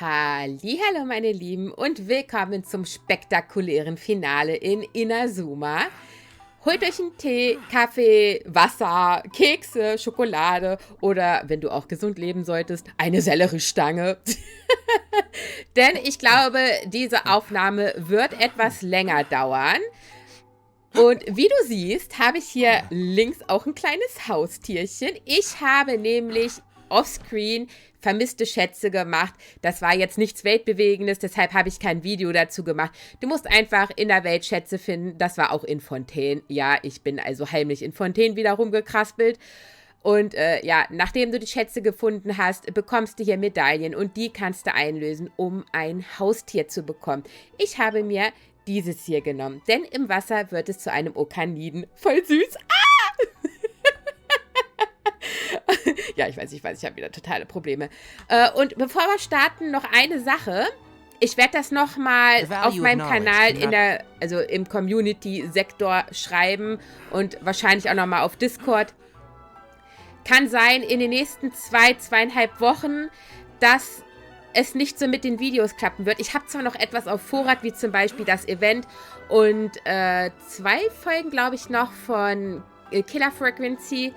Hallihallo meine Lieben und willkommen zum spektakulären Finale in Inazuma. Holt euch einen Tee, Kaffee, Wasser, Kekse, Schokolade oder, wenn du auch gesund leben solltest, eine Selleriestange. Denn ich glaube, diese Aufnahme wird etwas länger dauern. Und wie du siehst, habe ich hier links auch ein kleines Haustierchen. Ich habe nämlich offscreen vermisste Schätze gemacht. Das war jetzt nichts Weltbewegendes, deshalb habe ich kein Video dazu gemacht. Du musst einfach in der Welt Schätze finden. Das war auch in Fontaine. Ja, ich bin also heimlich in Fontaine wieder rumgekraspelt. Und ja, nachdem du die Schätze gefunden hast, bekommst du hier Medaillen und die kannst du einlösen, um ein Haustier zu bekommen. Ich habe mir dieses hier genommen, denn im Wasser wird es zu einem Okaniden. Voll süß. Ah! Ja, ich weiß, ich habe wieder totale Probleme. Und bevor wir starten, noch eine Sache. Ich werde das nochmal auf meinem Kanal also im Community-Sektor schreiben und wahrscheinlich auch nochmal auf Discord. Kann sein, in den nächsten 2,5 Wochen, dass es nicht so mit den Videos klappen wird. Ich habe zwar noch etwas auf Vorrat, wie zum Beispiel das Event und 2 Folgen, glaube ich, noch von Killer Frequency.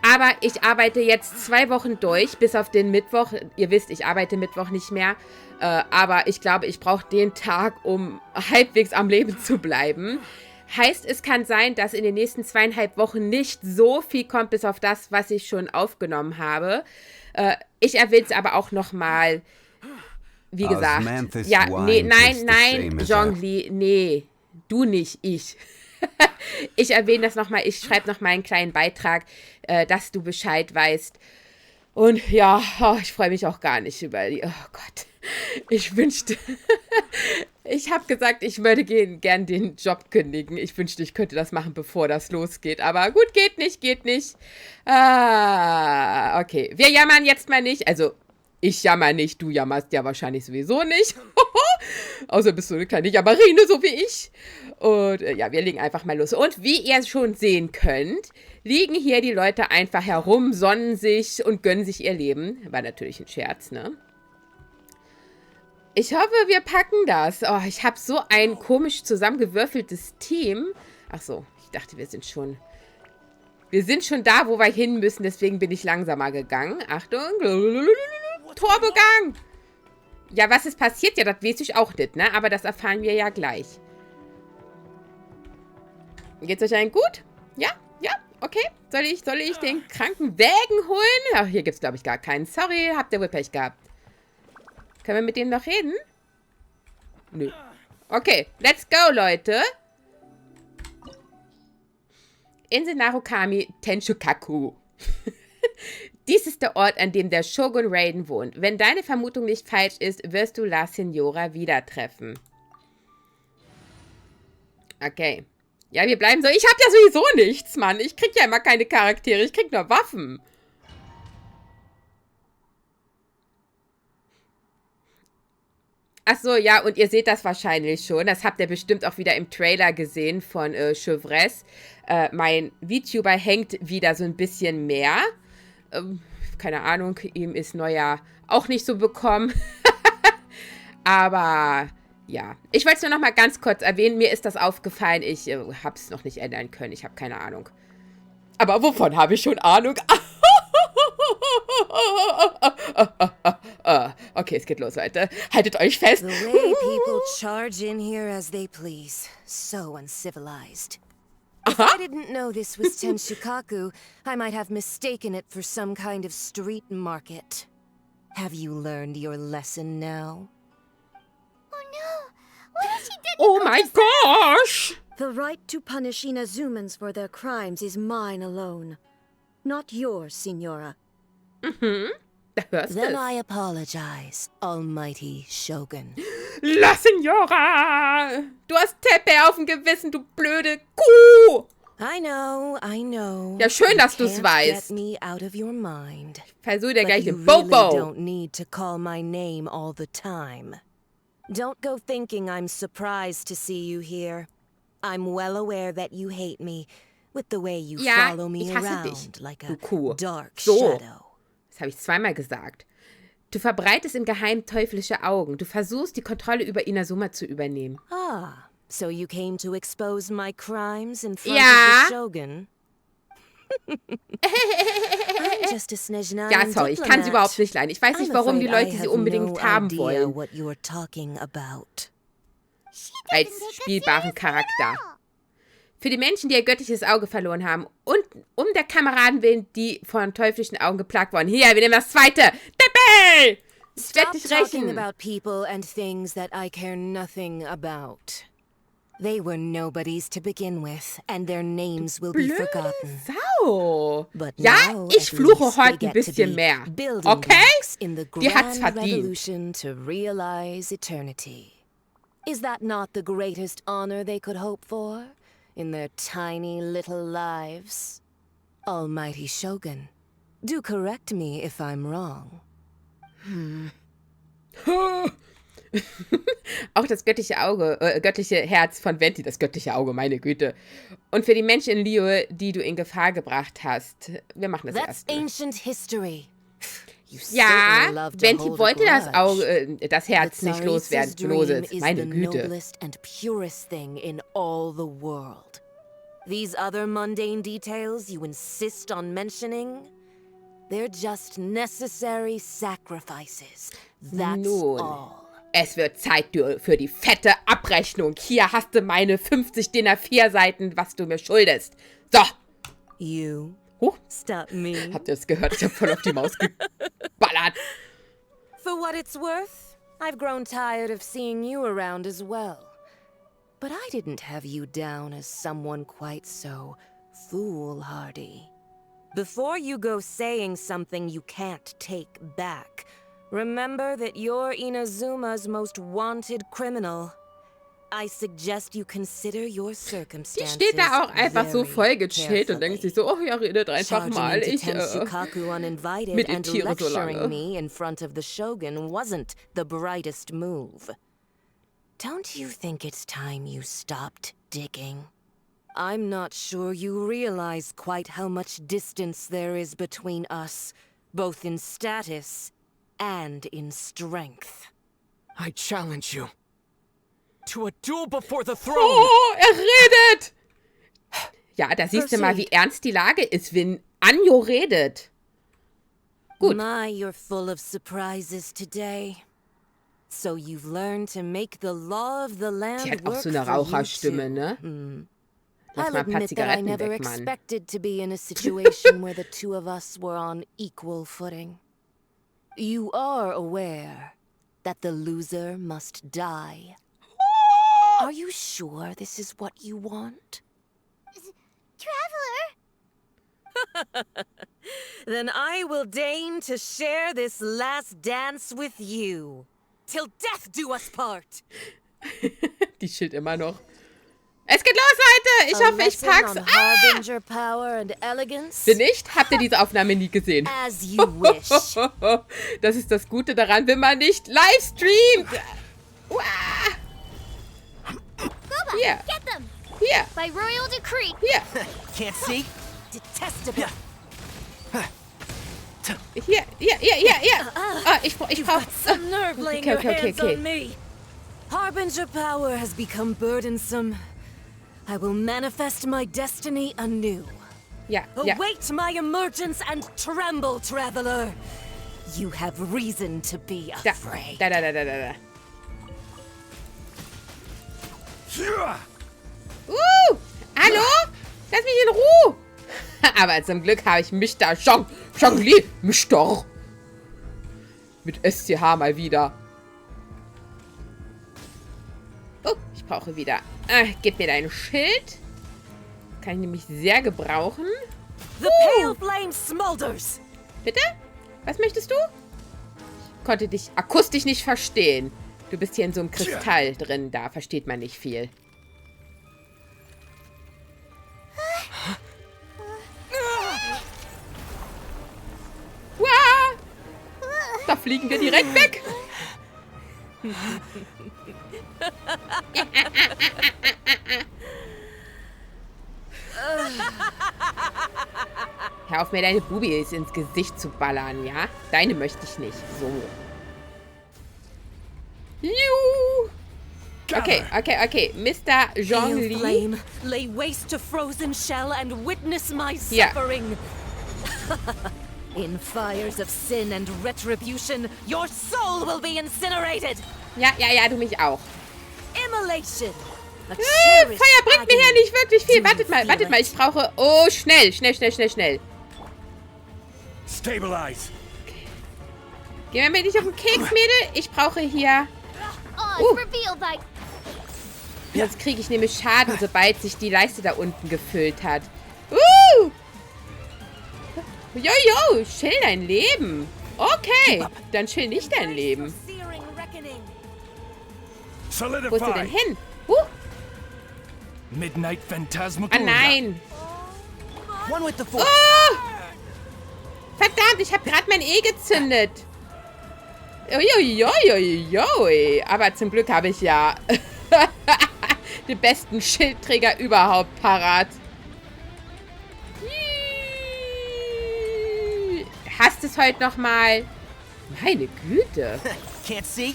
Aber ich arbeite jetzt 2 Wochen durch, bis auf den Mittwoch. Ihr wisst, ich arbeite Mittwoch nicht mehr. Aber ich glaube, ich brauche den Tag, um halbwegs am Leben zu bleiben. Heißt, es kann sein, dass in den nächsten 2,5 Wochen nicht so viel kommt, bis auf das, was ich schon aufgenommen habe. Ich erwähne es aber auch nochmal, wie gesagt. Ja, nee, nein, Zhongli, nee, du nicht, ich. Ich erwähne das nochmal, ich schreibe nochmal einen kleinen Beitrag, dass du Bescheid weißt. Und ja, ich freue mich auch gar nicht über die, oh Gott, ich wünschte, ich habe gesagt, ich würde gern den Job kündigen. Ich wünschte, ich könnte das machen, bevor das losgeht. Aber gut, geht nicht. Okay, wir jammern jetzt mal nicht, also ich jammer nicht, du jammerst ja wahrscheinlich sowieso nicht. Außer bist du eine kleine Jammerine, so wie ich. Und ja, wir legen einfach mal los. Und wie ihr schon sehen könnt, liegen hier die Leute einfach herum, sonnen sich und gönnen sich ihr Leben. War natürlich ein Scherz, ne? Ich hoffe, wir packen das. Oh, ich habe so ein komisch zusammengewürfeltes Team. Ach so, ich dachte, wir sind schon da, wo wir hin müssen. Deswegen bin ich langsamer gegangen. Achtung. Turbogang. Ja, was ist passiert? Ja, das weiß ich auch nicht, ne? Aber das erfahren wir ja gleich. Geht's euch allen gut? Ja, okay. Soll ich den Krankenwägen holen? Ach, hier gibt's, glaube ich, gar keinen. Sorry, habt ihr wohl Pech gehabt. Können wir mit denen noch reden? Nö. Okay, let's go, Leute. Insel Narukami Tenshukaku. Dies ist der Ort, an dem der Shogun Raiden wohnt. Wenn deine Vermutung nicht falsch ist, wirst du La Signora wieder treffen. Okay. Ja, wir bleiben so. Ich hab ja sowieso nichts, Mann. Ich krieg ja immer keine Charaktere. Ich krieg nur Waffen. Ach so, ja, und ihr seht das wahrscheinlich schon. Das habt ihr bestimmt auch wieder im Trailer gesehen von Chevresse. Mein VTuber hängt wieder so ein bisschen mehr. Keine Ahnung, ihm ist Neujahr auch nicht so bekommen. Aber ja, ich wollte es nur noch mal ganz kurz erwähnen. Mir ist das aufgefallen. Ich habe es noch nicht ändern können. Ich habe keine Ahnung. Aber wovon habe ich schon Ahnung? Okay, es geht los, Leute. Haltet euch fest. The way people charge in here as they please. So uncivilized. If I didn't know this was Tenshukaku, I might have mistaken it for some kind of street market. Have you learned your lesson now? Oh no! What has she done? Oh my gosh! The right to punish Inazumans for their crimes is mine alone. Not yours, Signora. Mhm. Da hörst Then du's. I apologize, almighty Shogun. La Signora! Du hast Teppe auf dem Gewissen, du blöde Kuh! I know. Ja, schön, dass You du's can't weißt. Get me out of your mind. Versuch dir But gleich you den really Bobo. don't need to call my name all the time. Don't go thinking I'm surprised to see you here. I'm well aware that you hate me with the way you follow me ich hasse around dich, like du a Kuh. dark So. shadow. Das habe ich zweimal gesagt. Du verbreitest im Geheimen teuflische Augen. Du versuchst, die Kontrolle über Inazuma zu übernehmen. Ah, so you came to expose my crimes in front Ja. of the Shogun? I'm just a Snezhnaya Ja, sorry, ich kann sie überhaupt nicht leiden. Ich weiß nicht, warum die Leute sie unbedingt haben wollen. What you are talking about. Als spielbaren Charakter. Für die Menschen, die ihr göttliches Auge verloren haben und um der Kameraden willen, die von teuflischen Augen geplagt wurden. Hier, wir nehmen das zweite. Dippel! Ich werde dich rächen. About people and things that I care nothing about. They were nobodies to begin with, and their names will be forgotten. Sau. But Ja, now, ich fluche heute ein bisschen mehr. Okay? Die hat's verdient. Revolution to realize eternity. Is that not the greatest honor they could hope for in their tiny little lives? Almighty Shogun, do correct me if I'm wrong. Auch das göttliche Auge, göttliche Herz von Venti, das göttliche Auge, meine Güte. Und für die Menschen in Liyue, die du in Gefahr gebracht hast. Wir machen das erst. That's ancient history. Ja, Venti wollte das Auge, das Herz nicht loswerden. Meine Güte. And purest thing in all the world. These other mundane details you insist on mentioning, they're just necessary sacrifices. That's all. Es wird Zeit für die fette Abrechnung. Hier hast du meine 50 DIN A4 Seiten, was du mir schuldest. So. You stop me. Habt ihr das gehört? Ich hab voll auf die Maus geballert. For what it's worth, I've grown tired of seeing you around as well. But I didn't have you down as someone quite so foolhardy. Before you go saying something you can't take back, remember that you're Inazuma's most wanted criminal. I suggest you consider your circumstances. Die steht da auch einfach so voll gechillt und denkt sich so, oh ja, redet einfach mal. Ich meditiere so lange. Me in front of the Shogun wasn't the brightest move. Don't you think it's time you stopped digging? I'm not sure you realize quite how much distance there is between us, both in status and in strength. I challenge you to a duel before the throne. Oh, redet! Ja, da siehst du mal, wie ernst die Lage ist, wenn Anjo redet. Gut. My, you're full of surprises today. So you've learned to make the law of the land Die hat auch so eine Raucherstimme, ne? Lass mal ein paar Zigaretten weg, Mann. Expected to be in a situation where the two of us were on equal footing. You are aware that the loser must die. Are you sure this is what you want? Traveler! Then I will deign to share this last dance with you. Till death do us part. Die chillt immer noch. Es geht los, Leute! Ich hoffe, ich pack's. Harbinger power and elegance. Wenn nicht, habt ihr diese Aufnahme nie gesehen. As you wish. Das ist das Gute daran, wenn man nicht live streamt. Hier. Get them! Hier. By royal decree. Hier. Can't see? Detestable. Hier. Ich brauch. Some nerve laying your hands okay. on me. Harbinger power has become burdensome. I will manifest my destiny anew. Ja. Await my emergence and tremble, traveler. You have reason to be afraid. Da. Hallo? Lass mich in Ruhe. Aber zum Glück habe ich mich da mich doch. Mit SCH mal wieder. Oh, ich brauche wieder. Gib mir dein Schild. Kann ich nämlich sehr gebrauchen. The pale flame smolders. Bitte? Was möchtest du? Ich konnte dich akustisch nicht verstehen. Du bist hier in so einem Kristall drin. Da versteht man nicht viel. Da fliegen wir direkt weg. Hör auf, mir deine Bubis ins Gesicht zu ballern, ja? Deine möchte ich nicht. So. Juhu. Okay. Mr. Jean-Lee. Flame, lay waste to frozen shell and witness my suffering. In fires of sin and retribution, your soul will be incinerated. Ja, du mich auch. Immolation. Feuer bringt mir hier nicht wirklich viel. Wartet mal, ich brauche... Oh, schnell. Stabilize. Okay. Geh mir nicht auf den Keks, Mädel. Ich brauche hier... Jetzt kriege ich nämlich Schaden, sobald sich die Leiste da unten gefüllt hat. Jojo, chill dein Leben. Okay, dann chill nicht dein Leben. Wo ist er denn hin? Midnight Phantasm. Ah, nein. One with the force. Oh! Verdammt, ich habe gerade mein E gezündet. Uiuiuiui. Aber zum Glück habe ich ja den besten Schildträger überhaupt parat. Hast es heute noch mal? Meine Güte. Can't see.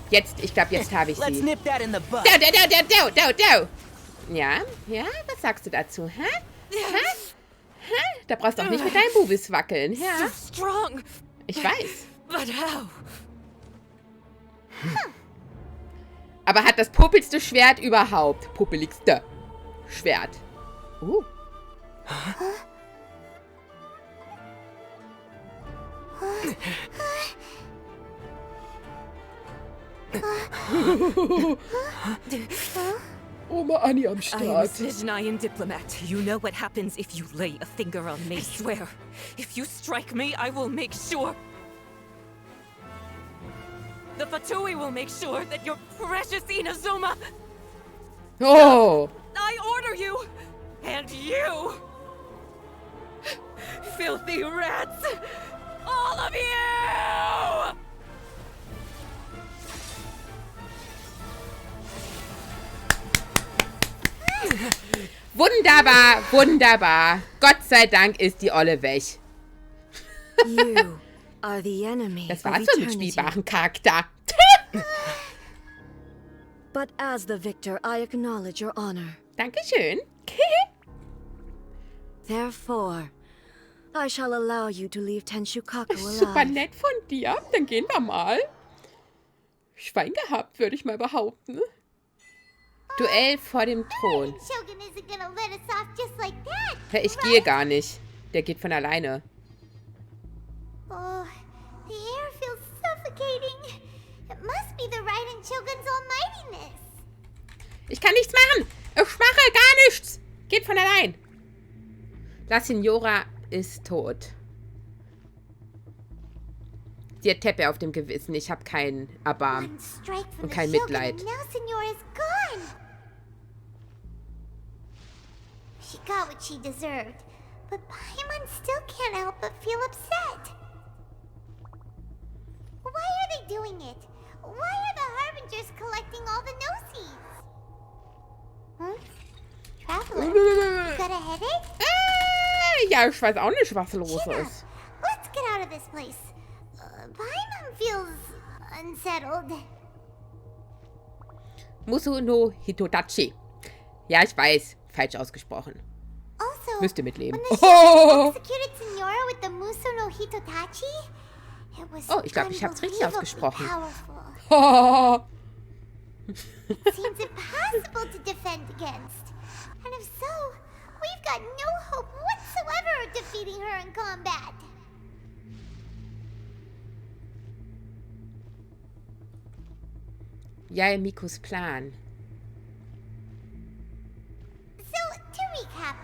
Jetzt, ich glaube, jetzt habe ich Let's sie. nip that in the butt. Dau. Ja, was sagst du dazu, hä? Da brauchst du auch nicht mit deinen Bubis wackeln, ja? So strong. Ich weiß. But how? Aber hat das popelste Schwert überhaupt. Popeligste Schwert. Oma Annie am I am a Start. Snezhnayan diplomat. You know what happens if you lay a finger on me. I swear, if you strike me, I will make sure. The Fatui will make sure that your precious Inazuma. Oh. I order you, and you, filthy rats, all of you. Wunderbar. Gott sei Dank ist die Olle weg. You are the enemy Das of war so ein eternity. spielbaren Charakter. But as the victor, I acknowledge your honor. Dankeschön. Therefore, I shall allow you to leave Tenshukaku Super alive. nett von dir. Dann gehen wir mal. Schwein gehabt, würde ich mal behaupten. Duell vor dem Thron. Shogun isn't gonna let us off just like that. Ja, ich gehe gar nicht. Der geht von alleine. Oh, the air feels suffocating. It must be the Raiden Shogun's almightiness. Ich kann nichts machen. Ich mache gar nichts. Geht von allein. La Signora ist tot. Sie hat Teppe auf dem Gewissen. Ich habe kein Erbarmen. One strike from Und the kein Shogun Mitleid. and now Signora's gone. She got what she deserved, but Paimon still can't help but feel upset. Why are they doing it? Why are the Harbingers collecting all the no-seeds? Traveler, you got a headache? Ja, ich weiß auch nicht, was los China, ist. let's get out of this place. Paimon feels unsettled. Musu no Hitodachi. Ja, ich weiß. Falsch ausgesprochen. Also, Müsst ihr mitleben. when the Shogun executed Signora with the Muso no Hitotachi, it was Oh, ich glaube, ich habe es richtig unbelievably ausgesprochen. powerful. It seems impossible to defend against. And if so, we've got no hope whatsoever of defeating her in combat. Ja, Mikos Plan. So, to recap,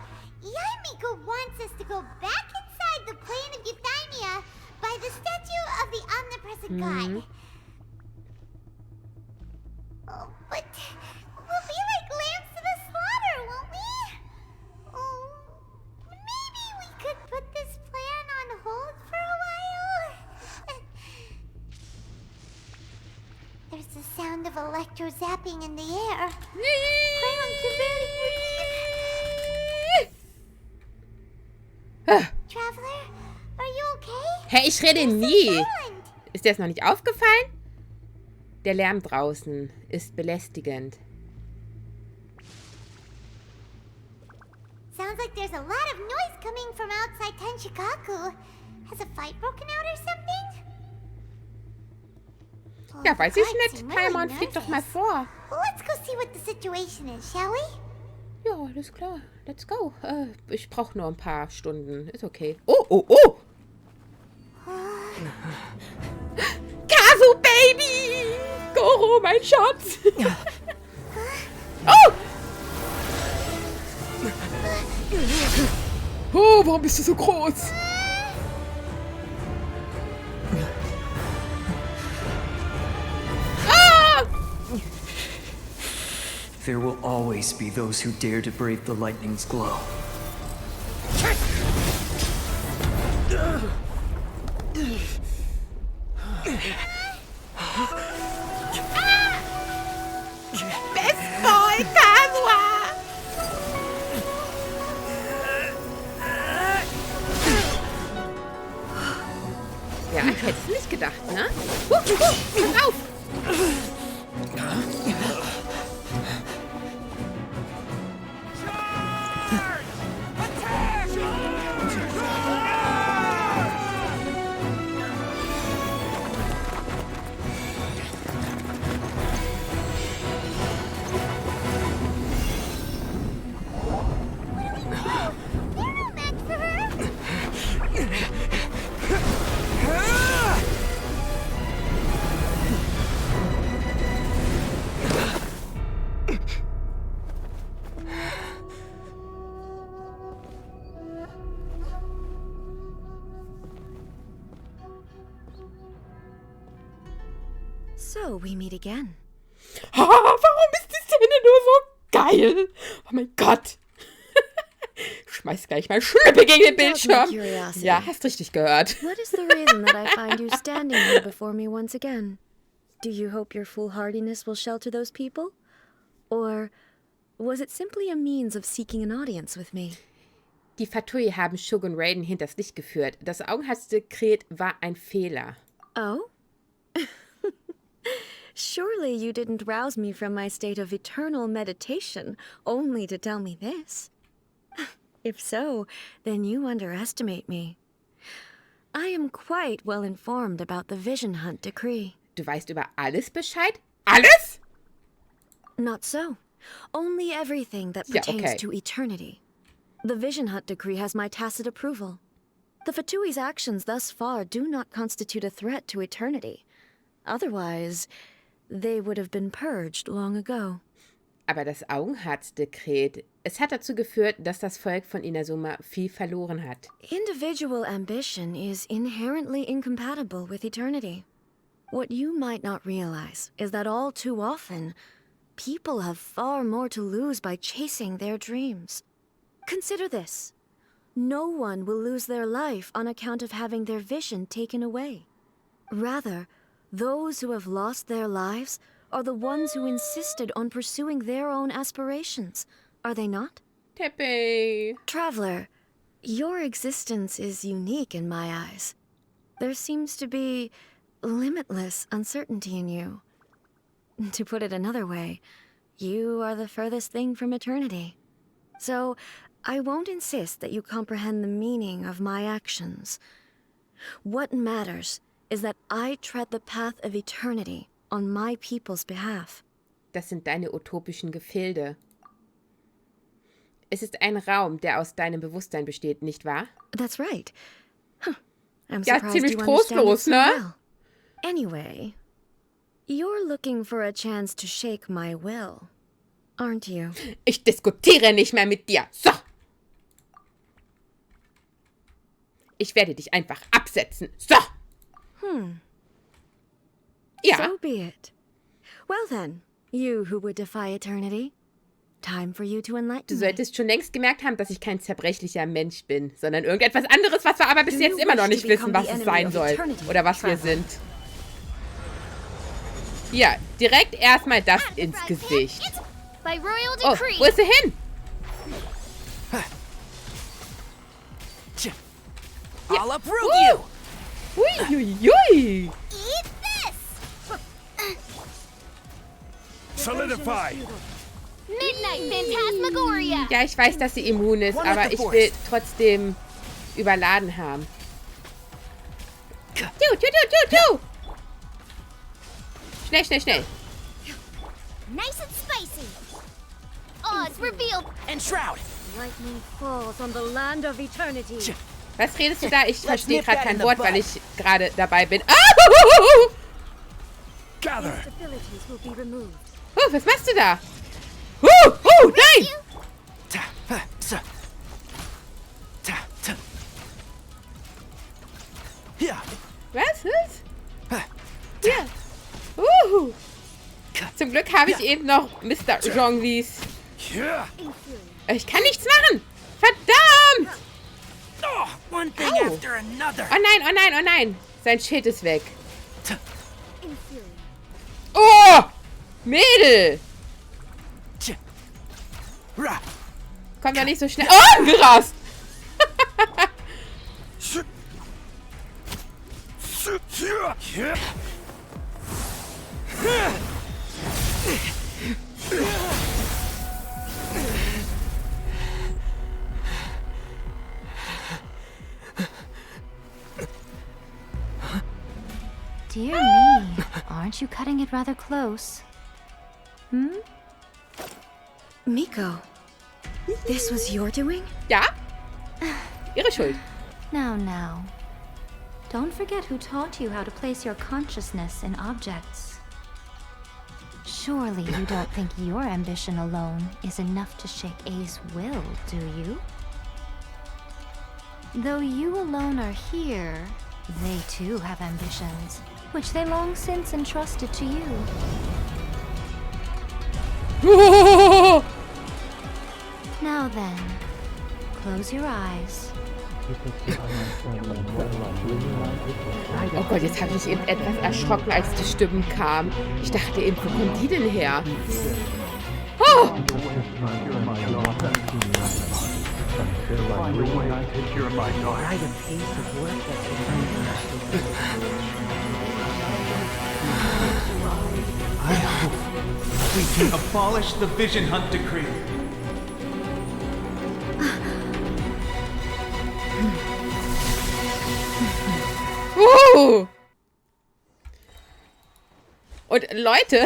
Yaimiko wants us to go back inside the plane of Euthymia by the statue of the omnipresent god. Oh, but we'll be like lambs to the slaughter, won't we? Oh, maybe we could put this plan on hold for a while? There's the sound of electro zapping in the air. Paimon can barely breathe. Hä, ich rede nie. Ist dir das noch nicht aufgefallen? Der Lärm draußen ist belästigend. Sounds like there's a lot of noise coming from outside Tenshikaku. Has a fight broken out or something? Ja, weiß ich nicht. Paimon, flieg doch mal vor. Well, let's go see what the situation is, shall we? Ja, alles klar. Let's go. Ich brauche nur ein paar Stunden. Ist okay. Oh, oh, oh! Kazu, Baby! Goro, mein Schatz! Oh! Oh, warum bist du so groß? Ah! There will always be those who dare to brave the lightning's glow. Best Boy, Kazuha! Ja, ich hätte es nicht gedacht, ne? Pass auf! So, we meet again. Warum ist die Szene nur so geil? Oh mein Gott. Schmeiß gleich mal Schlüppel gegen den Bildschirm. Ja, hast richtig gehört. What is the reason that I find you standing here before me once again? Do you hope your foolhardiness will shelter those people? Or was it simply a means of seeking an audience with me? Die Fatui haben Shogun Raiden hinters Licht geführt. Das Augenheitsdekret war ein Fehler. Oh? Surely you didn't rouse me from my state of eternal meditation only to tell me this. If so, then you underestimate me. I am quite well informed about the Vision Hunt decree. Du weißt über alles Bescheid? Alles? Not so. Only everything that pertains to eternity. The Vision Hunt decree has my tacit approval. The Fatui's actions thus far do not constitute a threat to eternity. Otherwise, they would have been purged long ago. Aber das Augenherzdekret, es hat dazu geführt, dass das Volk von Inazuma viel verloren hat. Individual ambition is inherently incompatible with eternity. What you might not realize is that all too often, people have far more to lose by chasing their dreams. Consider this. No one will lose their life on account of having their vision taken away. Rather, those who have lost their lives are the ones who insisted on pursuing their own aspirations, are they not? Teppei. Traveler, your existence is unique in my eyes. There seems to be limitless uncertainty in you. To put it another way, you are the furthest thing from eternity. So, I won't insist that you comprehend the meaning of my actions. What matters is that I tread the path of eternity on my people's behalf. Das sind deine utopischen Gefilde. Es ist ein Raum, der aus deinem Bewusstsein besteht, nicht wahr? That's right. I'm Ja, surprised ziemlich you understand it trostlos, so ne? well. Anyway, you're looking for a chance to shake my will, aren't you? Ich diskutiere nicht mehr mit dir. So. Ich werde dich einfach absetzen. So. Ja. So be it. Well then, you who would defy eternity, time for you to Du enlighten me. solltest schon längst gemerkt haben, dass ich kein zerbrechlicher Mensch bin, sondern irgendetwas anderes, was wir aber bis jetzt immer noch nicht wissen, was es sein soll. Oder was wir sind. Ja, direkt erstmal das ins Gesicht. By royal Oh, decree. wo ist sie hin? I'll uproot you! Uiuiui. Eat this! Solidify! Midnight Phantasmagoria! Ja, ich weiß, dass sie immun ist, aber ich will trotzdem überladen haben. Schnell, schnell, schnell. Nice and spicy! Odds revealed! And shroud! Lightning falls on the land of eternity. Was redest du da? Ich verstehe gerade kein Wort, weil ich gerade dabei bin. Gather! Abilities will be removed. Was machst du da? Nein! Ja. Was? Ja. Zum Glück habe ich eben noch Mr. Jean-Lis. Ich kann nichts machen. Verdammt! Oh, one thing after another. Oh nein, oh nein, oh nein. Sein Schild ist weg. Oh! Mädel! Komm doch nicht so schnell. Oh, gerast! Dear me, aren't you cutting it rather close? Miko, this was your doing? Ja? Ihre Schuld. Now. Don't forget who taught you how to place your consciousness in objects. Surely you don't think your ambition alone is enough to shake A's will, do you? Though you alone are here, they too have ambitions, which they long since entrusted to you. Now then, close your eyes. Oh Gott, jetzt habe ich eben etwas erschrocken, als die Stimmen kamen. Ich dachte eben, wo kommen die denn her? Oh! I hope we can abolish the Vision Hunt Decree. Und Leute,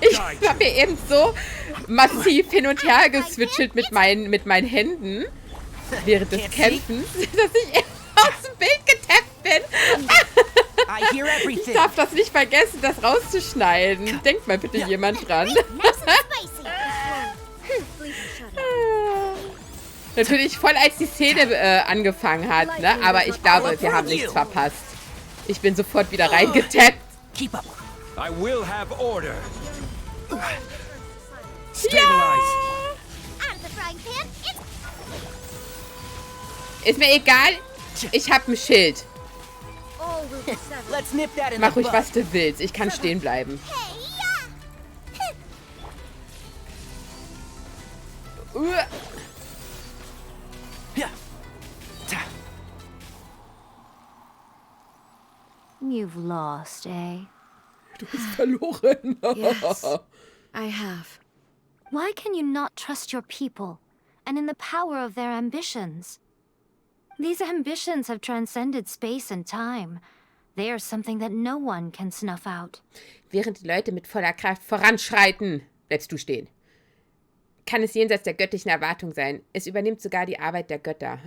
ich habe mir eben so massiv hin und her geswitcht mit meinen Händen während des Kämpfens, dass ich eben aus dem Bild getappt bin. Ich darf das nicht vergessen, das rauszuschneiden. Denkt mal bitte jemand dran. Natürlich voll, als die Szene angefangen hat, ne? Aber ich glaube, wir haben nichts verpasst. Ich bin sofort wieder reingetappt. Keep up. I will have order. Ja! Ist mir egal. Ich hab ein Schild. Mach ruhig, was du willst. Ich kann stehen bleiben. You've lost, eh? Du bist verloren. Yes, I have. Why can you not trust your people and in the power of their ambitions? These ambitions have transcended space and time. They are something that no one can snuff out. Während die Leute mit voller Kraft voranschreiten, bleibst du stehen. Kann es jenseits der göttlichen Erwartung sein. Es übernimmt sogar die Arbeit der Götter.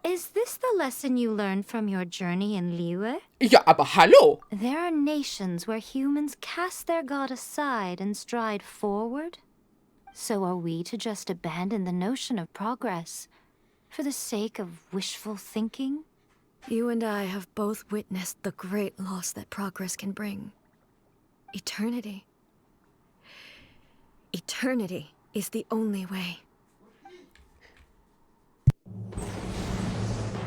Is this the lesson you learned from your journey in Liyue? Ja, aber hallo! There are nations where humans cast their god aside and stride forward. So are we to just abandon the notion of progress for the sake of wishful thinking? You and I have both witnessed the great loss that progress can bring. Eternity. Eternity is the only way.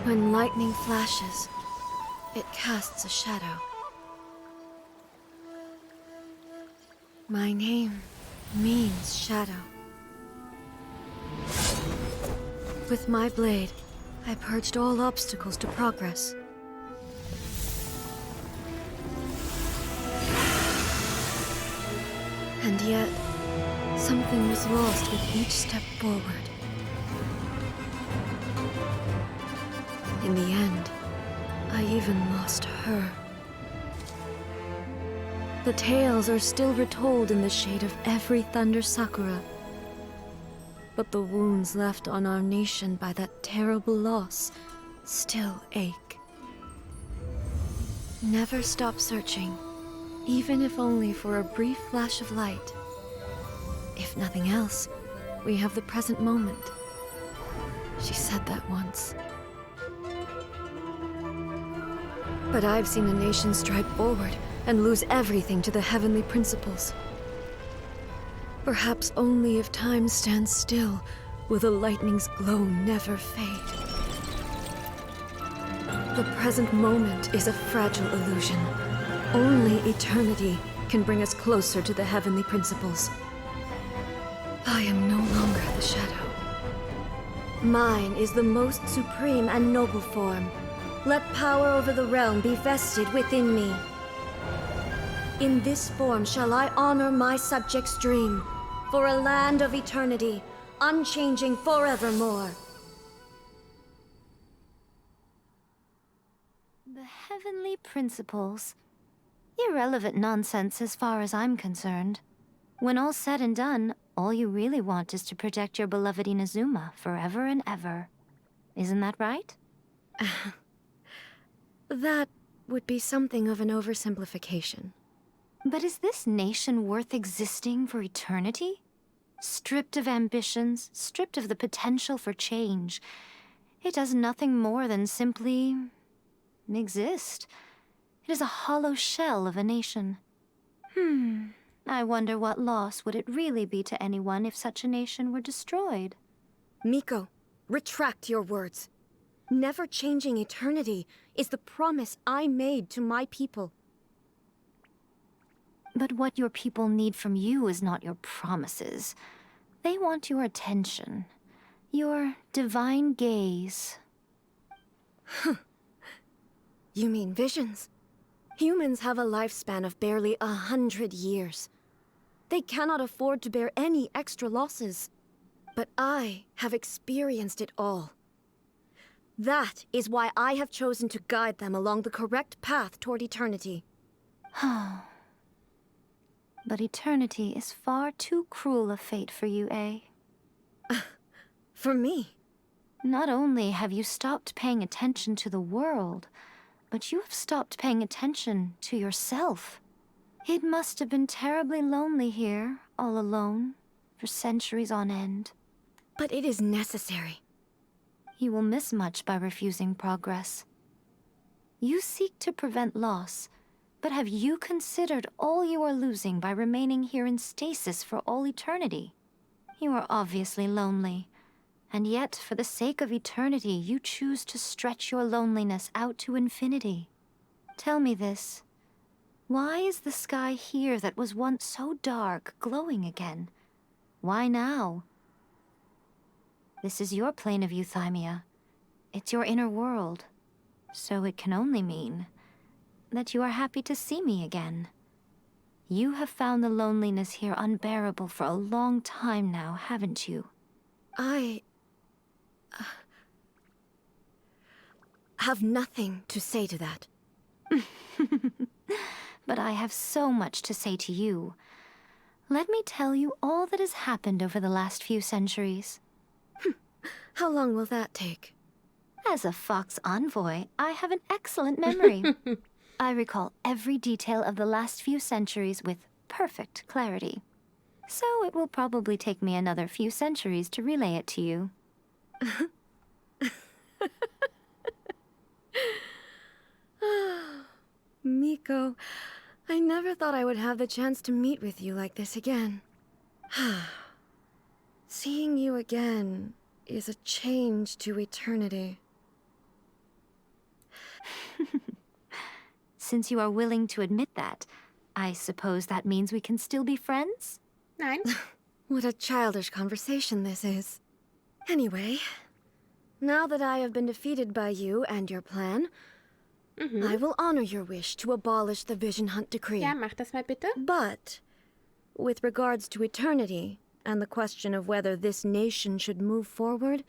When lightning flashes, it casts a shadow. My name means shadow. With my blade, I purged all obstacles to progress. And yet, something was lost with each step forward. In the end, I even lost her. The tales are still retold in the shade of every Thunder Sakura. But the wounds left on our nation by that terrible loss still ache. Never stop searching, even if only for a brief flash of light. If nothing else, we have the present moment. She said that once. But I've seen a nation stride forward and lose everything to the heavenly principles. Perhaps only if time stands still will the lightning's glow never fade. The present moment is a fragile illusion. Only eternity can bring us closer to the heavenly principles. I am no longer the shadow. Mine is the most supreme and noble form. Let power over the realm be vested within me. In this form shall I honor my subjects' dream, for a land of eternity, unchanging forevermore. The heavenly principles. Irrelevant nonsense as far as I'm concerned. When all's said and done, all you really want is to protect your beloved Inazuma forever and ever. Isn't that right? That would be something of an oversimplification. But is this nation worth existing for eternity? Stripped of ambitions, stripped of the potential for change. It does nothing more than simply exist. It is a hollow shell of a nation. I wonder what loss would it really be to anyone if such a nation were destroyed? Miko, retract your words. Never changing eternity is the promise I made to my people. But what your people need from you is not your promises. They want your attention. Your divine gaze. You mean visions? Humans have a lifespan of barely 100 years. They cannot afford to bear any extra losses. But I have experienced it all. That is why I have chosen to guide them along the correct path toward eternity. But eternity is far too cruel a fate for you, eh? For me? Not only have you stopped paying attention to the world, but you have stopped paying attention to yourself. It must have been terribly lonely here, all alone, for centuries on end. But it is necessary. You will miss much by refusing progress. You seek to prevent loss, but have you considered all you are losing by remaining here in stasis for all eternity? You are obviously lonely, and yet for the sake of eternity you choose to stretch your loneliness out to infinity. Tell me this. Why is the sky here that was once so dark glowing again? Why now? This is your plane of euthymia. It's your inner world. So it can only mean that you are happy to see me again. You have found the loneliness here unbearable for a long time now, haven't you? I have nothing to say to that. But I have so much to say to you. Let me tell you all that has happened over the last few centuries. How long will that take? As a fox envoy, I have an excellent memory. I recall every detail of the last few centuries with perfect clarity. So it will probably take me another few centuries to relay it to you. Miko, I never thought I would have the chance to meet with you like this again. Seeing you again is a change to eternity. Since you are willing to admit that, I suppose that means we can still be friends? Nein. What a childish conversation this is. Anyway, Now that I have been defeated by you and your plan, I will honor your wish to abolish the Vision Hunt Decree. Ja, mach das mal bitte. But, with regards to eternity and the question of whether this nation should move forward,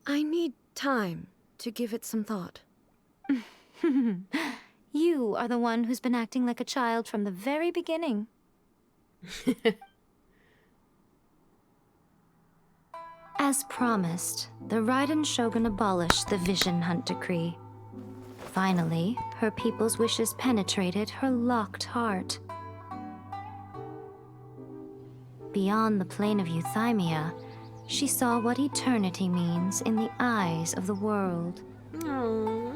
I need time to give it some thought. You are the one who's been acting like a child from the very beginning. As promised, the Raiden Shogun abolished the Vision Hunt Decree. Finally, her people's wishes penetrated her locked heart. Beyond the plane of Euthymia, she saw what eternity means in the eyes of the world. Oh.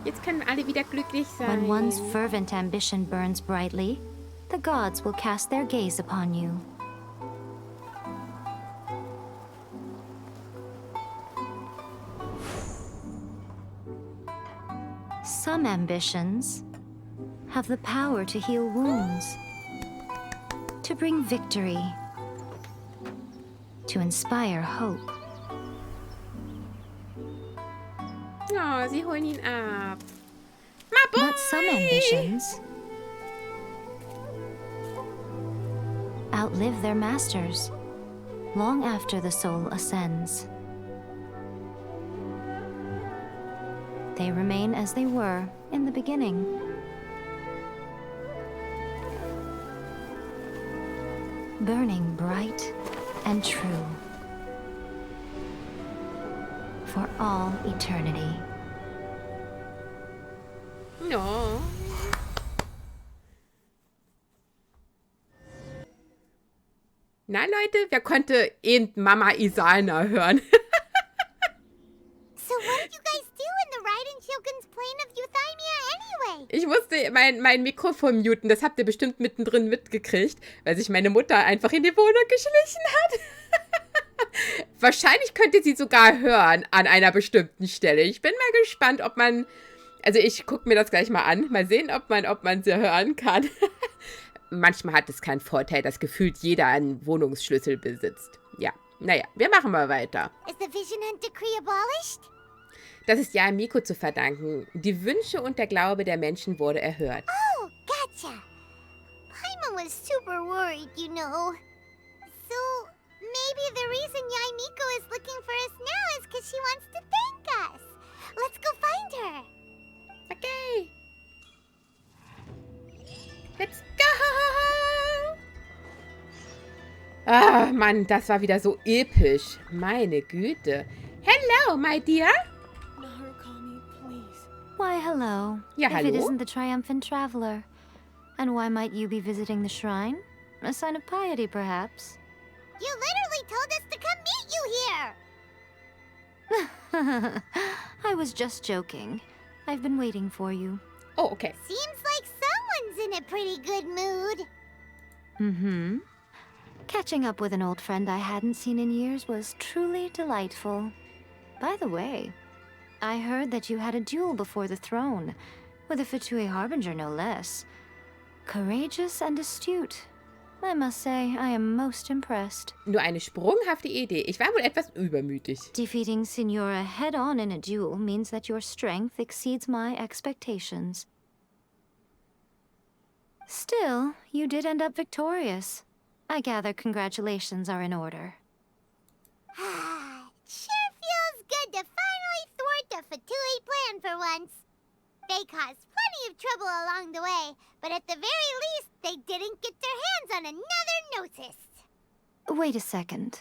Jetzt können alle wieder glücklich sein. When one's fervent ambition burns brightly, the gods will cast their gaze upon you. Some ambitions have the power to heal wounds, to bring victory, to inspire hope. Oh, sie holen ihn ab. But some ambitions outlive their masters long after the soul ascends. They remain as they were in the beginning. Burning bright and true for all eternity. No. Na Leute, wer konnte Mama Isalna hören? So what did you guys do in the Raiden Shogun's plane of Euthymia anyway? Ich musste mein Mikrofon muten, das habt ihr bestimmt mittendrin mitgekriegt, weil sich meine Mutter einfach in die Wohnung geschlichen hat. Wahrscheinlich könnt ihr sie sogar hören an einer bestimmten Stelle. Ich bin mal gespannt, ob man... Also ich gucke mir das gleich mal an. Mal sehen, ob man sie hören kann. Manchmal hat es keinen Vorteil, dass gefühlt jeder einen Wohnungsschlüssel besitzt. Ja, naja, wir machen mal weiter. Is the Vision Hunt Decree abolished? Das ist ja Miko zu verdanken. Die Wünsche und der Glaube der Menschen wurde erhört. Oh, gotcha. Paimon was super worried, you know. So, maybe the reason Yai Miko is looking for us now is because she wants to thank us. Let's go find her. Okay. Let's go! Ah, Mann, das war wieder so episch. Meine Güte. Hello, my dear. Why, hello. Ja, if hallo? it isn't the triumphant traveler. And why might you be visiting the shrine? A sign of piety, perhaps? You literally told us to come meet you here. I was just joking. I've been waiting for you. Oh, okay. Seems like someone's in a pretty good mood. Mm-hmm. Catching up with an old friend I hadn't seen in years was truly delightful. By the way, I heard that you had a duel before the throne, with a Fatui Harbinger no less. Courageous and astute. I must say, I am most impressed. Nur eine sprunghafte Idee. Ich war wohl etwas übermütig. Defeating Signora head-on in a duel means that your strength exceeds my expectations. Still, you did end up victorious. I gather congratulations are in order. Sure feels good to finally thwart a Fatui plan for once. They caused plenty of trouble along the way, but at the very least, they didn't get their hands on another Gnosis. Wait a second.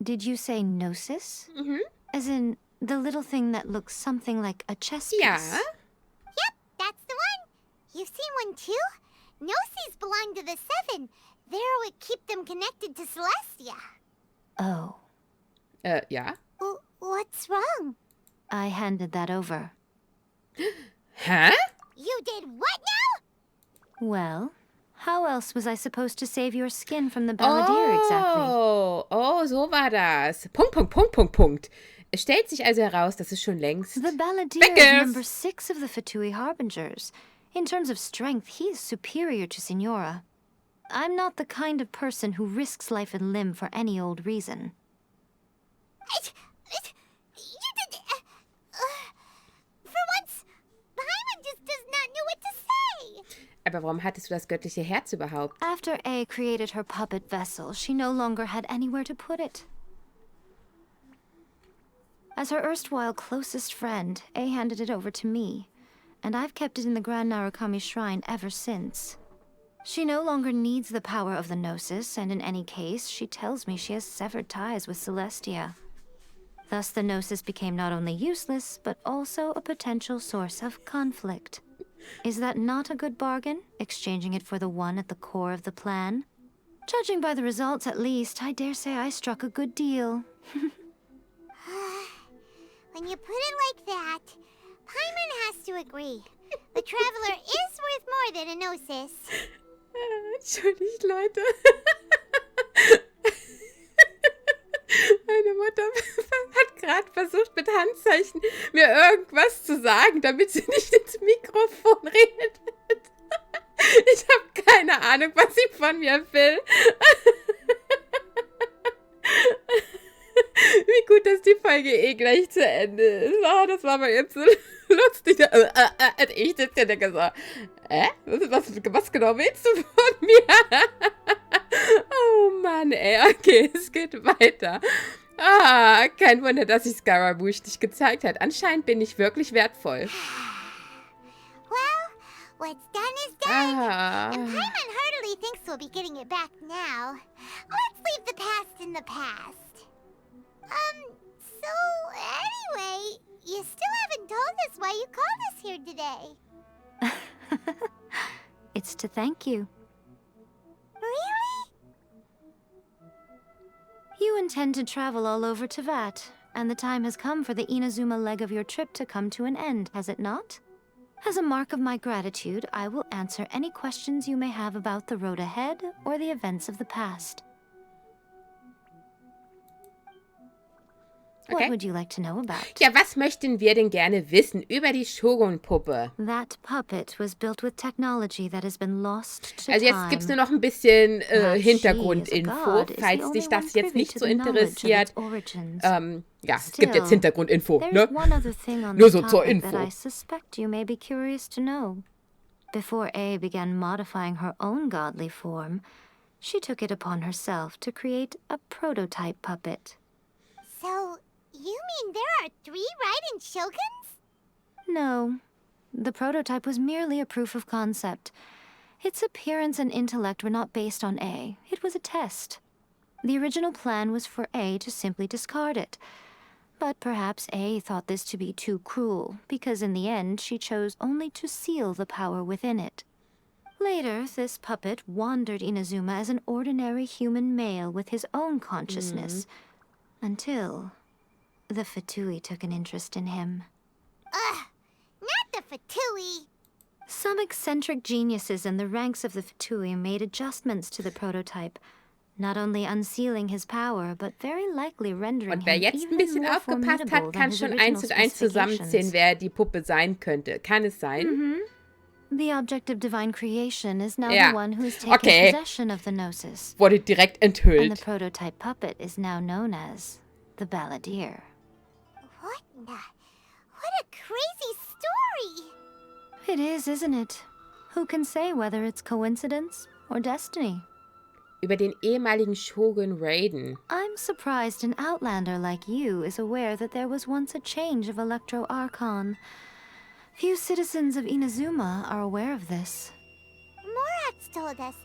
Did you say Gnosis? Mhm. As in, the little thing that looks something like a chess piece? Ja. Yep, that's the one. You've seen one too? Gnosis belong to the Seven. They're what keep them connected to Celestia. Oh. Ja. What's wrong? I handed that over. Hä? You did what now? Well, how else was I supposed to save your skin from the Balladeer exactly? Oh, so war das. Punkt. Es stellt sich also heraus, dass es schon längst... The Balladeer is number 6 of the Fatui Harbingers. In terms of strength, he is superior to Signora. I'm not the kind of person who risks life and limb for any old reason. For once, Paimon just does not know what to say. Aber warum hattest du das göttliche Herz überhaupt? After A created her puppet vessel, she no longer had anywhere to put it. As her erstwhile closest friend, A handed it over to me, and I've kept it in the Grand Narukami Shrine ever since. She no longer needs the power of the Gnosis, and in any case, she tells me she has severed ties with Celestia. Thus, the Gnosis became not only useless, but also a potential source of conflict. Is that not a good bargain, exchanging it for the one at the core of the plan? Judging by the results, at least, I dare say I struck a good deal. When you put it like that, Paimon has to agree. The Traveler is worth more than a Gnosis. Entschuldigt, Leute. Meine Mutter hat gerade versucht, mit Handzeichen mir irgendwas zu sagen, damit sie nicht ins Mikrofon redet. Ich habe keine Ahnung, was sie von mir will. Wie gut, dass die Folge eh gleich zu Ende ist. Oh, das war mal jetzt so lustig. Ich sitze ja denke so, was genau willst du von mir? Oh Mann, ey. Okay, es geht weiter. Ah, kein Wunder, dass sich Scaramouche nicht gezeigt hat. Anscheinend bin ich wirklich wertvoll. Well, what's done is done. And Paimon heartily thinks we'll be getting it back now. Let's leave the past in the past. So anyway, you still haven't told us why you called us here today. It's to thank you. Really? You intend to travel all over Teyvat, and the time has come for the Inazuma leg of your trip to come to an end, has it not? As a mark of my gratitude, I will answer any questions you may have about the road ahead or the events of the past. Okay. What would you like to know about? Ja, was möchten wir denn gerne wissen über die Shogun-Puppe? That puppet was built with technology that has been lost to Also jetzt gibt es nur noch ein bisschen Hintergrundinfo, falls dich das jetzt nicht so interessiert. Ja, es gibt jetzt Hintergrundinfo, ne? Nur so zur Info. I suspect you may be curious to know. Before A began modifying her own godly form, she took it upon herself to create a prototype puppet. So, you mean there are 3 Raiden Shoguns? No. The prototype was merely a proof of concept. Its appearance and intellect were not based on A. It was a test. The original plan was for A to simply discard it. But perhaps A thought this to be too cruel, because in the end she chose only to seal the power within it. Later, this puppet wandered Inazuma as an ordinary human male with his own consciousness. Until the Fatui took an interest in him. Ugh, not the Fatui. Some eccentric geniuses in the ranks of the Fatui made adjustments to the prototype, not only unsealing his power, but very likely rendering Und wer him jetzt ein even bisschen more aufgepasst formidable hat, than kann his schon original 1 und 1 zusammenzählen, specifications. wer die Puppe sein könnte. Kann es sein? The object of divine creation is now Ja. the one who has taken Okay. possession of the Gnosis. Wurde direkt And the enthüllt. prototype puppet is now known as the Balladeer. What a crazy story. It is, isn't it? Who can say whether it's coincidence or destiny? Über den ehemaligen Shogun Raiden. I'm surprised an outlander like you is aware that there was once a change of Electro Archon. Few citizens of Inazuma are aware of this. Morat's told us.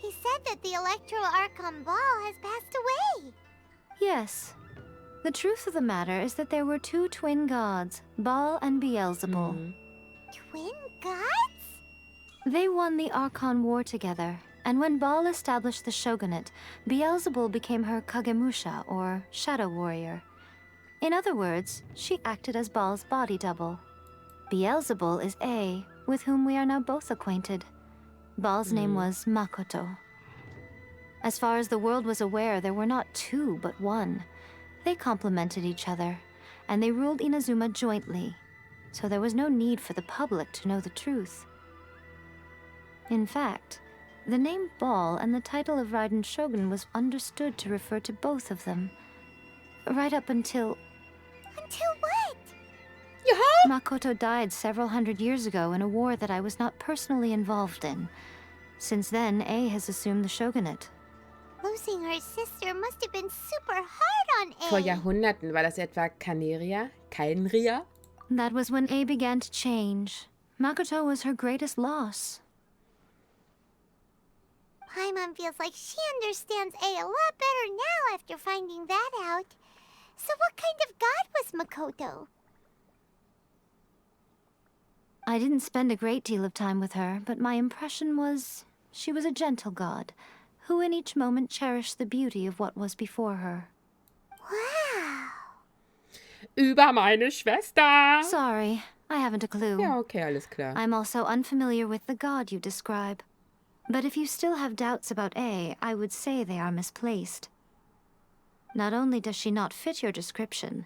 He said that the Electro Archon Ball has passed away. Yes. The truth of the matter is that there were 2 twin gods, Baal and Beelzebul. Twin gods? They won the Archon War together, and when Baal established the shogunate, Beelzebul became her Kagemusha, or shadow warrior. In other words, she acted as Baal's body double. Beelzebul is A, with whom we are now both acquainted. Baal's name was Makoto. As far as the world was aware, there were not 2, but 1. They complemented each other, and they ruled Inazuma jointly, so there was no need for the public to know the truth. In fact, the name Baal and the title of Raiden Shogun was understood to refer to both of them. right up until... Until what? Makoto died several hundred years ago in a war that I was not personally involved in. Since then, A has assumed the shogunate. Losing her sister must have been super hard on A. Vor Jahrhunderten war das etwa Kaneria? Kainria? That was when A began to change. Makoto was her greatest loss. Paimon feels like she understands A lot better now after finding that out. So what kind of god was Makoto? I didn't spend a great deal of time with her, but my impression was she was a gentle god, who in each moment cherished the beauty of what was before her. Wow. Über meine Schwester. Sorry, I haven't a clue. Ja, okay, alles klar. I'm also unfamiliar with the god you describe. But if you still have doubts about A, I would say they are misplaced. Not only does she not fit your description,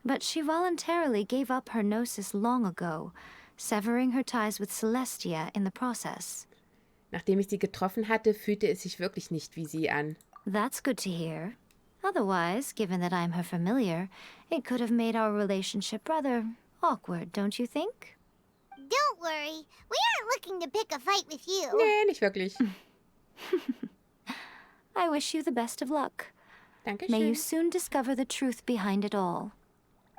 but she voluntarily gave up her gnosis long ago, severing her ties with Celestia in the process. Nachdem ich sie getroffen hatte, fühlte es sich wirklich nicht wie sie an. That's good to hear. Otherwise, given that I'm her familiar, it could have made our relationship rather awkward, don't you think? Don't worry. We aren't looking to pick a fight with you. Nee, nicht wirklich. I wish you the best of luck. Dankeschön. May you soon discover the truth behind it all.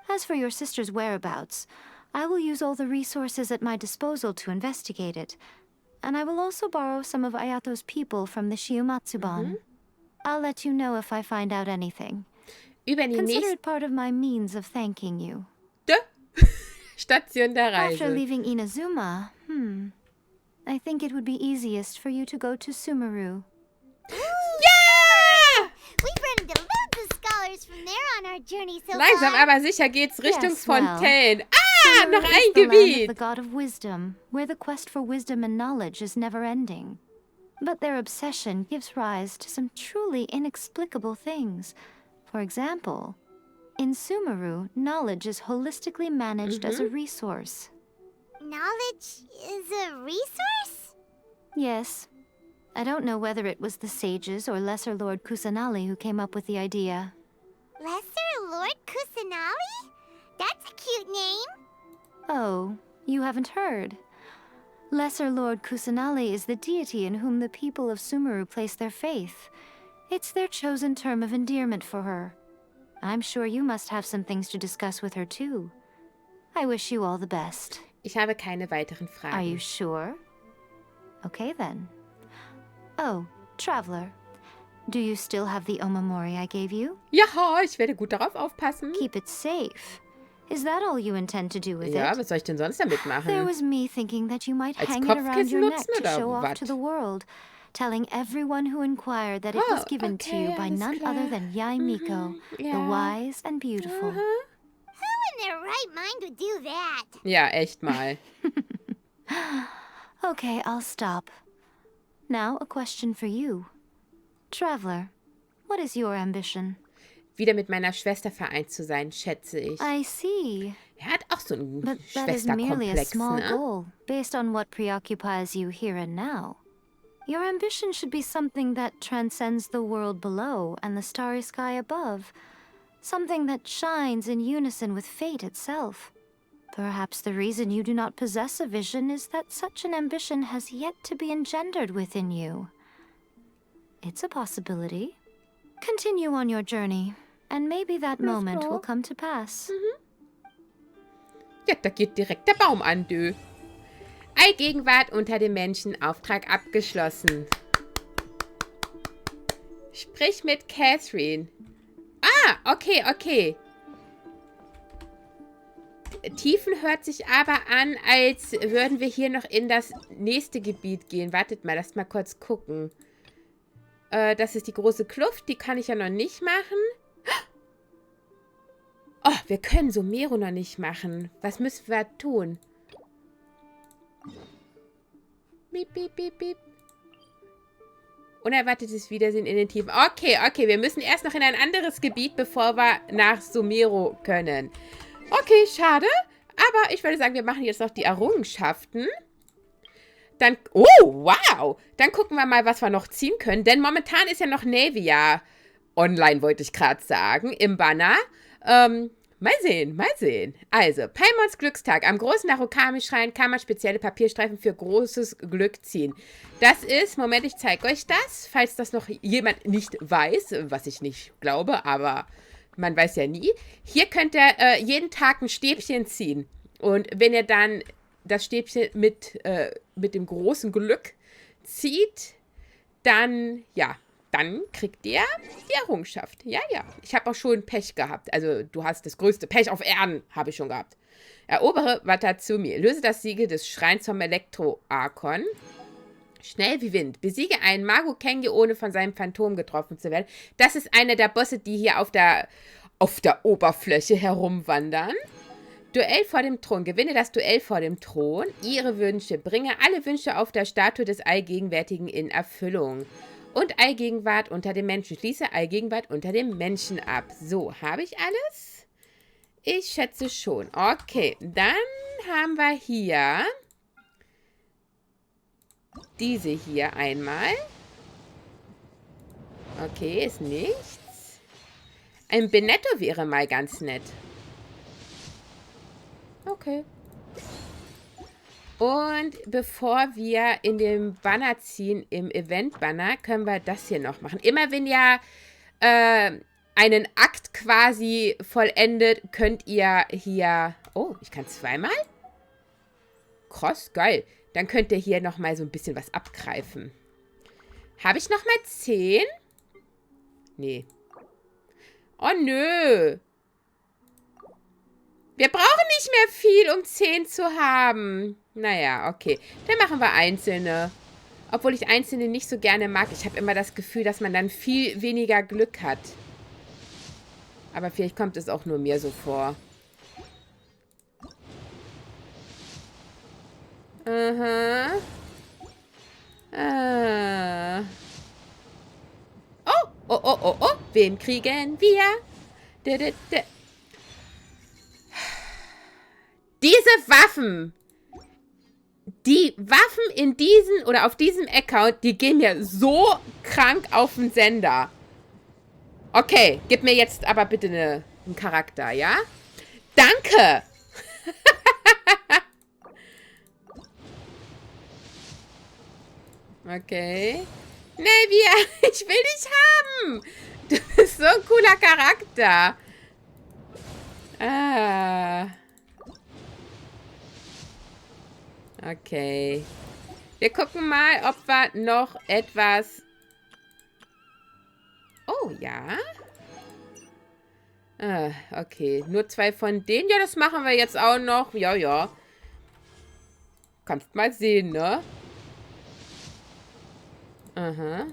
As for your sister's whereabouts, I will use all the resources at my disposal to investigate it. And I will also borrow some of Ayato's people from the Shiumatsuban. I'll let you know if I find out anything. Über die Consider it part of my means of thanking you. nächste Station der After Reise. leaving Inazuma, I think it would be easiest for you to go to Sumeru. Ja! We've run into loads of scholars from there on our journey so Langsam far. aber sicher geht's Richtung Yes, well. Fontaine. Sumeru Noch is ein the land of Gebiet. the god of wisdom, where the quest for wisdom and knowledge is never ending. But their obsession gives rise to some truly inexplicable things. For example, in Sumeru, knowledge is holistically managed as a resource. Knowledge is a resource? Yes. I don't know whether it was the sages or Lesser Lord Kusanali who came up with the idea. Lesser Lord Kusanali? That's a cute name. Oh, you haven't heard. Lesser Lord Kusanali is the deity in whom the people of Sumeru place their faith. It's their chosen term of endearment for her. I'm sure you must have some things to discuss with her too. I wish you all the best. Ich habe keine weiteren Are you Fragen. sure? Okay then. Oh, Traveler. Do you still have the Omamori I gave you? Ja, ich werde gut darauf aufpassen. Keep it safe. Is that all you intend to do with Ja, it? was soll ich denn sonst damit There machen? was me thinking that you might Als hang it around Kopfkissen your neck nutzen to oder show off wat? to the world, telling everyone who inquired that it was given to you by alles none klar. other than Yai Miko, the ja. wise and beautiful. Who in their right mind would do that? Ja, echt mal. Okay, I'll stop. Now, a question for you. Traveler, what is your ambition? Wieder mit meiner Schwester vereint zu sein, schätze ich. I see. Er hat auch so einen But that is merely a Schwesterkomplex, small ne? goal, based on what preoccupies you here and now. Your ambition should be something that transcends the world below and the starry sky above. Something that shines in unison with fate itself. Perhaps the reason you do not possess a vision is that such an ambition has yet to be engendered within you. It's a possibility. Continue on your journey, and maybe that moment will come to pass. Ja, da geht direkt der Baum an, dö. Allgegenwart unter dem Menschen, Auftrag abgeschlossen. Sprich mit Catherine. Ah, okay. Tiefen hört sich aber an, als würden wir hier noch in das nächste Gebiet gehen. Wartet mal, lasst mal kurz gucken. Das ist die große Kluft, die kann ich ja noch nicht machen. Oh, wir können Sumeru noch nicht machen. Was müssen wir tun? Piep, piep, piep, piep. Unerwartetes Wiedersehen in den Tiefen. Okay, wir müssen erst noch in ein anderes Gebiet, bevor wir nach Sumeru können. Okay, schade. Aber ich würde sagen, wir machen jetzt noch die Errungenschaften. Dann, oh, wow. Dann gucken wir mal, was wir noch ziehen können. Denn momentan ist ja noch Navia. online, wollte ich gerade sagen, im Banner. Mal sehen, mal sehen. Also, Paimons Glückstag. Am großen Narukami-Schrein kann man spezielle Papierstreifen für großes Glück ziehen. Das ist, Moment, ich zeige euch das, falls das noch jemand nicht weiß, was ich nicht glaube, aber man weiß ja nie. Hier könnt ihr jeden Tag ein Stäbchen ziehen. Und wenn ihr dann das Stäbchen mit dem großen Glück zieht, dann, ja, dann kriegt ihr die Errungenschaft. Ja, ja. Ich habe auch schon Pech gehabt. Also, du hast das größte Pech auf Erden, habe ich schon gehabt. Erobere Watatsumi. Löse das Siegel des Schreins vom Elektro-Arkon. Schnell wie Wind. Besiege einen Magu-Kengi, ohne von seinem Phantom getroffen zu werden. Das ist einer der Bosse, die hier auf der Oberfläche herumwandern. Duell vor dem Thron. Gewinne das Duell vor dem Thron. Ihre Wünsche. Bringe alle Wünsche auf der Statue des Allgegenwärtigen in Erfüllung. Und Allgegenwart unter dem Menschen. Schließe Allgegenwart unter dem Menschen ab. So, habe ich alles? Ich schätze schon. Okay, dann haben wir hier diese hier einmal. Okay, ist nichts. Ein Benetto wäre mal ganz nett. Okay. Und bevor wir in den Banner ziehen, im Event-Banner, können wir das hier noch machen. Immer wenn ihr einen Akt quasi vollendet, könnt ihr hier... Oh, ich kann zweimal? Krass, geil. Dann könnt ihr hier nochmal so ein bisschen was abgreifen. Habe ich nochmal 10? Nee. Oh, nö. Wir brauchen nicht mehr viel, um 10 zu haben. Naja, okay. Dann machen wir einzelne. Obwohl ich einzelne nicht so gerne mag. Ich habe immer das Gefühl, dass man dann viel weniger Glück hat. Aber vielleicht kommt es auch nur mir so vor. Aha. Oh, oh, oh, oh, oh. Wen kriegen wir? Diese Waffen, die Waffen in diesen oder auf diesem Account, die gehen mir so krank auf den Sender. Okay, gib mir jetzt aber bitte einen Charakter, ja? Danke! Okay. Nevia, ich will dich haben! Du bist so ein cooler Charakter. Okay. Wir gucken mal, ob wir noch etwas... Oh, ja. Okay. Nur 2 von denen. Ja, das machen wir jetzt auch noch. Ja, ja. Kannst mal sehen, ne? Aha.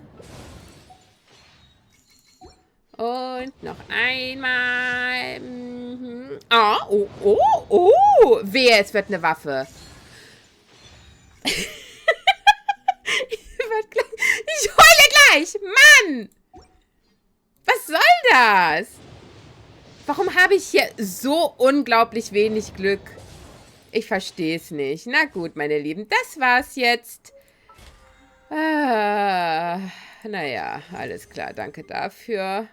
Und noch einmal. Mhm. Oh, oh, oh, oh. Wehe, es wird eine Waffe. Ich heule gleich. Mann! Was soll das? Warum habe ich hier so unglaublich wenig Glück? Ich verstehe es nicht. Na gut, meine Lieben, das war's jetzt. Naja, alles klar, danke dafür.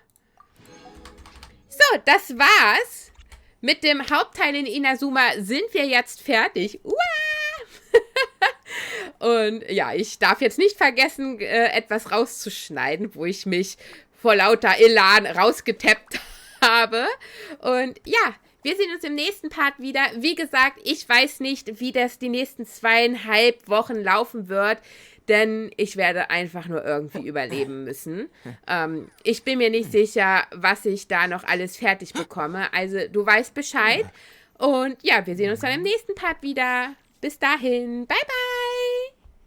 So, das war's. Mit dem Hauptteil in Inazuma sind wir jetzt fertig. Und ja, ich darf jetzt nicht vergessen, etwas rauszuschneiden, wo ich mich vor lauter Elan rausgetappt habe. Und ja, wir sehen uns im nächsten Part wieder. Wie gesagt, ich weiß nicht, wie das die nächsten 2,5 Wochen laufen wird, denn ich werde einfach nur irgendwie überleben müssen. Ich bin mir nicht sicher, was ich da noch alles fertig bekomme. Also, du weißt Bescheid. Und ja, wir sehen uns dann im nächsten Part wieder. Bis dahin. Bye, bye.